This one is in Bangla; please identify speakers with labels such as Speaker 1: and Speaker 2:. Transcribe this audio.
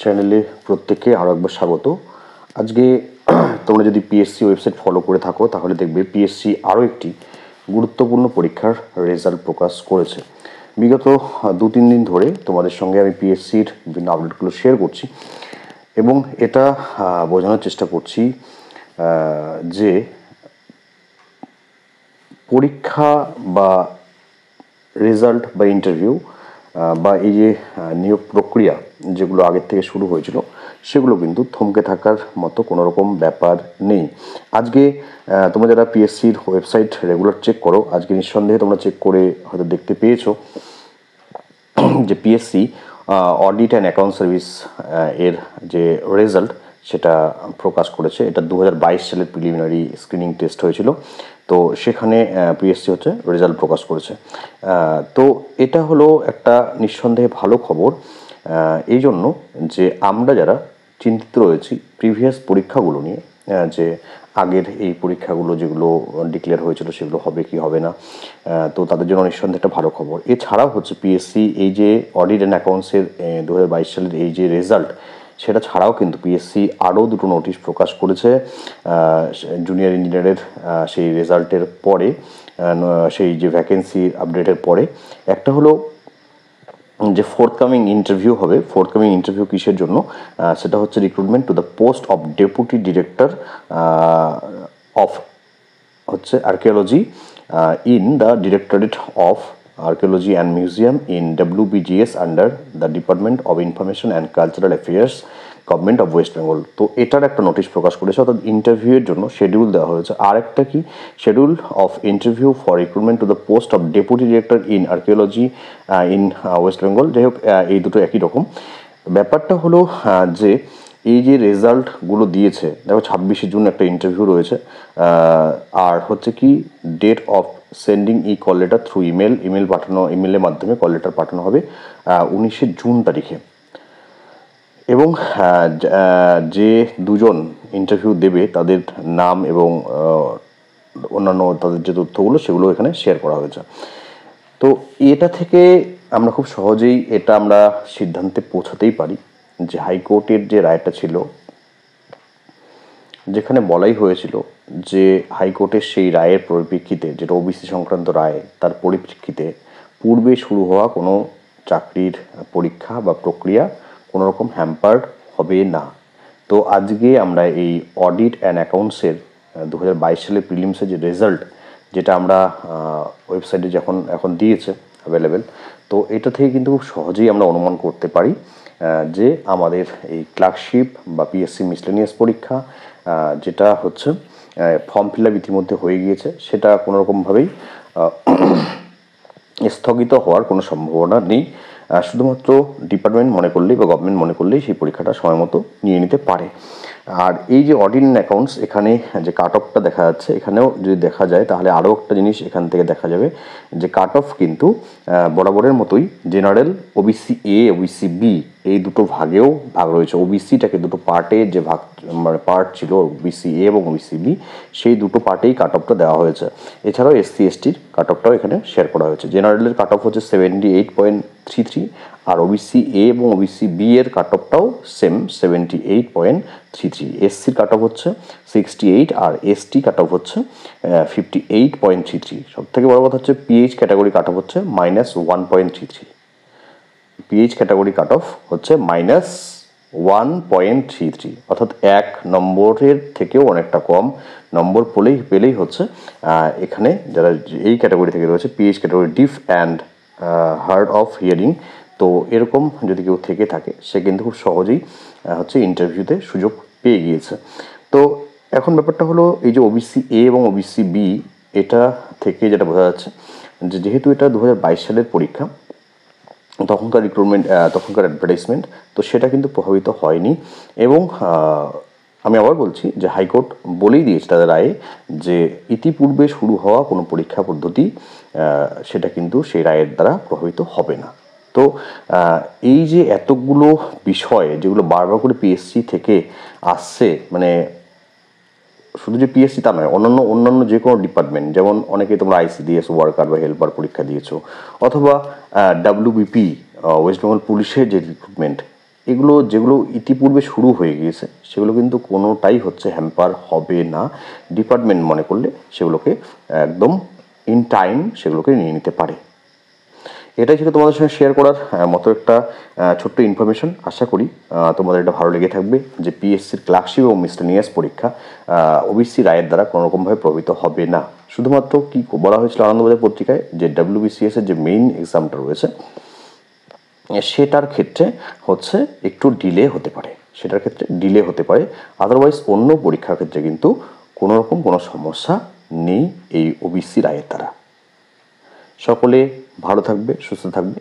Speaker 1: চ্যানেলে প্রত্যেককে আরও একবার স্বাগত। আজকে তোমরা যদি পিএসসি ওয়েবসাইট ফলো করে থাকো তাহলে দেখবে পিএসসি আরও একটি গুরুত্বপূর্ণ পরীক্ষার রেজাল্ট প্রকাশ করেছে। বিগত 2-3 দিন ধরে তোমাদের সঙ্গে আমি পিএসসির বিভিন্ন আপডেটগুলো শেয়ার করছি এবং এটা বোঝানোর চেষ্টা করছি যে পরীক্ষা বা রেজাল্ট বা ইন্টারভিউ বা এই যে নিয়োগ প্রক্রিয়া যেগুলো আগের থেকে শুরু হয়েছিল সেগুলো কিন্তু থমকে থাকার মতো কোনো রকম ব্যাপার নেই। আজকে তোমরা যারা পিএসসির ওয়েবসাইট রেগুলার চেক করো, আজকে নিঃসন্দেহে তোমরা চেক করে হয়তো দেখতে পেয়েছো যে PSC audit and account service এর যে রেজাল্ট সেটা প্রকাশ করেছে। এটা 2022 সালের প্রিলিমিনারি স্ক্রিনিং টেস্ট হয়েছিল, তো সেখানে পিএসসি হচ্ছে রেজাল্ট প্রকাশ করেছে। তো এটা হলো একটা নিঃসন্দেহে ভালো খবর এই জন্য যে আমরা যারা চিন্তিত রয়েছি প্রিভিয়াস পরীক্ষাগুলো নিয়ে, যে আগের এই পরীক্ষাগুলো যেগুলো ডিক্লেয়ার হয়েছিল সেগুলো হবে কি হবে না, তো তাদের জন্য নিঃসন্দেহে একটা ভালো খবর। এছাড়াও হচ্ছে পিএসসি এই যে অডিট অ্যান্ড অ্যাকাউন্টসের 2022 সালের এই যে রেজাল্ট, সেটা ছাড়াও কিন্তু পিএসসি আরও দুটো নোটিশ প্রকাশ করেছে জুনিয়র ইঞ্জিনিয়ারের সেই রেজাল্টের পরে, সেই যে ভ্যাকেন্সি আপডেটের পরে। একটা হলো যে ফোর্থকামিং ইন্টারভিউ হবে। ফোর্থকামিং ইন্টারভিউ কিসের জন্য? সেটা হচ্ছে recruitment to the post of deputy director of হচ্ছে archaeology in the directorate of archaeology and museum in WBGS under the department of information and cultural affairs, government of West Bengal. তো এটার একটা নোটিশ প্রকাশ করেছে, অর্থাৎ ইন্টারভিউয়ের জন্য শিডিউল দেওয়া হয়েছে। আর একটা কি, schedule of interview for recruitment to the post of deputy director in archaeology in West Bengal. যাই হোক, এই দুটো একই রকম। ব্যাপারটা হলো যে এই যে রেজাল্টগুলো দিয়েছে, দেখো 26শে জুন একটা ইন্টারভিউ রয়েছে, আর হচ্ছে কি date of sending e call letter through email পাঠানো, ইমেলের মাধ্যমে কল লেটার পাঠানো হবে 19শে জুন তারিখে। এবং যে দুজন ইন্টারভিউ দেবে তাদের নাম এবং অন্যান্য তাদের যে তথ্যগুলো সেগুলো এখানে শেয়ার করা হয়েছে। তো এটা থেকে আমরা খুব সহজেই এটা আমরা সিদ্ধান্তে পৌঁছাতেই পারি যে হাইকোর্টের যে রায়টা ছিল, যেখানে বলাই হয়েছিল যে হাইকোর্টের সেই রায়ের পরিপ্রেক্ষিতে, যেটা ওবিসি সংক্রান্ত রায়, তার পরিপ্রেক্ষিতে পূর্বে শুরু হওয়া কোনো চাকরির পরীক্ষা বা প্রক্রিয়া কোনো রকম হ্যাম্পার্ড হবে না। তো আজকে আমরা এই অডিট অ্যান্ড অ্যাকাউন্টসের 2022 সালের প্রিলিমসের যে রেজাল্ট, যেটা আমরা ওয়েবসাইটে এখন দিয়েছে অ্যাভেলেবেল, তো এটা থেকে কিন্তু খুব সহজেই আমরা অনুমান করতে পারি যে আমাদের এই ক্লার্কশিপ বা পিএসসি মিসলেনিয়াস পরীক্ষা, যেটা হচ্ছে ফর্ম ফিল আপ ইতিমধ্যে হয়ে গিয়েছে, সেটা কোনোরকমভাবেই স্থগিত হওয়ার কোনো সম্ভাবনা নেই। শুধুমাত্র ডিপার্টমেন্ট মনে করলেই বা গভর্নমেন্ট মনে করলেই সেই পরীক্ষাটা সময় মতো নিয়ে নিতে পারে। আর এই যে অডিট অ্যান্ড অ্যাকাউন্টস, এখানে যে কাট অফটা দেখা যাচ্ছে, এখানেও যদি দেখা যায় তাহলে আরও একটা জিনিস এখান থেকে দেখা যাবে যে কাট অফ কিন্তু বরাবরের মতোই general, OBC A, OBC B এই দুটো ভাগেও ভাগ রয়েছে। ওবিসিটাকে দুটো পার্টে যে ভাগ, মানে পার্ট ছিল ওবিসি এ এবং ওবিসি বি, সেই দুটো পার্টেই কাট অফটা দেওয়া হয়েছে। এছাড়াও এসসি এসটির কাট অফটাও এখানে শেয়ার করা হয়েছে। জেনারেলের কাট অফ হচ্ছে 78.33, আর ওবিসি এ এবং ওবিসি বি এর কাট অফটাও সেম 78.33। এসসির কাট অফ হচ্ছে 68 আর এসটি কাট অফ হচ্ছে 58.33। সব থেকে বড় কথা হচ্ছে পিএইচ ক্যাটাগরি কাট অফ হচ্ছে -1.33। পিএইচ ক্যাটাগরি কাট অফ হচ্ছে -1.33, অর্থাৎ 1 নম্বরের থেকেও অনেকটা কম নম্বর পেলেই হচ্ছে এখানে যারা এই ক্যাটাগরি থেকে রয়েছে, pH category ডিফ and hard of hearing, তো এরকম যদি কেউ থেকে থাকে সে কিন্তু খুব সহজেই হচ্ছে ইন্টারভিউতে সুযোগ পেয়ে গিয়েছে। তো এখন ব্যাপারটা হলো এই যে ওবিসি এ এবং ওবিসি বি, এটা থেকে যেটা বোঝা যাচ্ছে যে যেহেতু এটা 2022 সালের পরীক্ষা, তখনকার রিক্রুটমেন্ট, তখনকার অ্যাডভার্টাইজমেন্ট, তো সেটা কিন্তু প্রভাবিত হয়নি। এবং আমি আবার বলছি যে হাইকোর্ট বলেই দিয়েছে তাদের রায়ে যে ইতিপূর্বে শুরু হওয়া কোনো পরীক্ষা পদ্ধতি সেটা কিন্তু সেই রায়ের দ্বারা প্রভাবিত হবে না। তো এই যে এতগুলো বিষয় যেগুলো বারবার করে পিএসসি থেকে আসছে, মানে শুধু যে পিএসসি তা নয়, অন্যান্য যে কোনো ডিপার্টমেন্ট, যেমন অনেকে তোমরা আইসিডিএস ওয়ার্কার বা হেল্পার পরীক্ষা দিয়েছো, অথবা WBP ওয়েস্ট বেঙ্গল পুলিশের যে রিক্রুটমেন্ট, এগুলো যেগুলো ইতিপূর্বে শুরু হয়ে গিয়েছে সেগুলো কিন্তু কোনোটাই হচ্ছে হ্যাম্পার হবে না। ডিপার্টমেন্ট মনে করলে সেগুলোকে একদম ইন টাইম সেগুলোকে নিয়ে নিতে পারে। এটাই ছিল তোমাদের সঙ্গে শেয়ার করার মতো একটা ছোট্ট ইনফরমেশন। আশা করি তোমাদের এটা ভালো লেগে থাকবে যে পিএসসির ক্লার্কশিপ এবং মিসলেনিয়াস পরীক্ষা ওবিসি রায়ের দ্বারা কোনোরকমভাবে প্রভাবিত হবে না। শুধুমাত্র কি বলা হয়েছিল আনন্দবাজার পত্রিকায় যে WBCS এর যে মেইন এক্সামটা রয়েছে সেটার ক্ষেত্রে হচ্ছে একটু ডিলে হতে পারে, আদারওয়াইজ অন্য পরীক্ষার ক্ষেত্রে কিন্তু কোনোরকম কোনো সমস্যা নেই এই ওবিসি রায়ের দ্বারা। সকলে ভালো থাকবে, সুস্থ থাকবে।